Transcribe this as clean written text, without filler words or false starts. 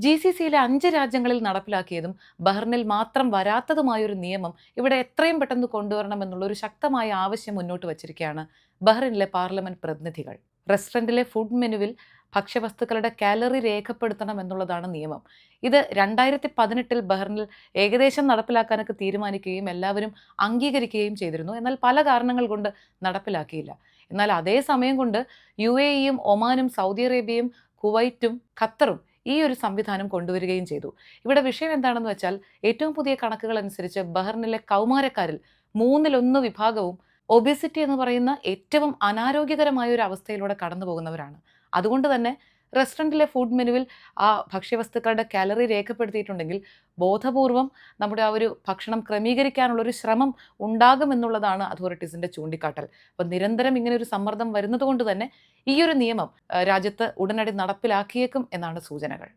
GCCയിലെ 5 രാജ്യങ്ങളിൽ നടപ്പിലാക്കിയതും ബഹ്റിനിൽ മാത്രം വരാത്തതുമായൊരു നിയമം ഇവിടെ എത്രയും പെട്ടെന്ന് കൊണ്ടുവരണമെന്നുള്ള ഒരു ശക്തമായ ആവശ്യം മുന്നോട്ട് വച്ചിരിക്കുകയാണ് ബഹ്റിനിലെ പാർലമെന്റ് പ്രതിനിധികൾ. റെസ്റ്റോറൻറ്റിലെ ഫുഡ് മെനുവിൽ ഭക്ഷ്യവസ്തുക്കളുടെ കാലറി രേഖപ്പെടുത്തണം എന്നുള്ളതാണ് നിയമം. ഇത് 2018 ബഹ്റിനിൽ ഏകദേശം നടപ്പിലാക്കാനൊക്കെ തീരുമാനിക്കുകയും എല്ലാവരും അംഗീകരിക്കുകയും ചെയ്തിരുന്നു. എന്നാൽ പല കാരണങ്ങൾ കൊണ്ട് നടപ്പിലാക്കിയില്ല. എന്നാൽ അതേ സമയം കൊണ്ട് UAEയും ഒമാനും സൗദി അറേബ്യയും കുവൈറ്റും ഖത്തറും ഈ ഒരു സംവിധാനം കൊണ്ടുവരികയും ചെയ്തു. ഇവിടെ വിഷയം എന്താണെന്ന് വെച്ചാൽ ഏറ്റവും പുതിയ കണക്കുകൾ അനുസരിച്ച് ബഹ്റിനിലെ കൗമാരക്കാരിൽ 1/3 വിഭാഗവും ഒബേസിറ്റി എന്ന് പറയുന്ന ഏറ്റവും അനാരോഗ്യകരമായ ഒരു അവസ്ഥയിലൂടെ കടന്നു പോകുന്നവരാണ്. അതുകൊണ്ട് തന്നെ റെസ്റ്റോറൻറ്റിലെ ഫുഡ് മെനുവിൽ ആ ഭക്ഷ്യവസ്തുക്കളുടെ കാലറി രേഖപ്പെടുത്തിയിട്ടുണ്ടെങ്കിൽ ബോധപൂർവം നമ്മുടെ ആ ഒരു ഭക്ഷണം ക്രമീകരിക്കാനുള്ളൊരു ശ്രമം ഉണ്ടാകുമെന്നുള്ളതാണ് അതോറിറ്റീസിൻ്റെ ചൂണ്ടിക്കാട്ടൽ. അപ്പം നിരന്തരം ഇങ്ങനെ ഒരു സമ്മർദ്ദം വരുന്നത് കൊണ്ട് തന്നെ ഈ ഒരു നിയമം രാജ്യത്ത് ഉടനടി നടപ്പിലാക്കിയേക്കും എന്നാണ് സൂചനകൾ.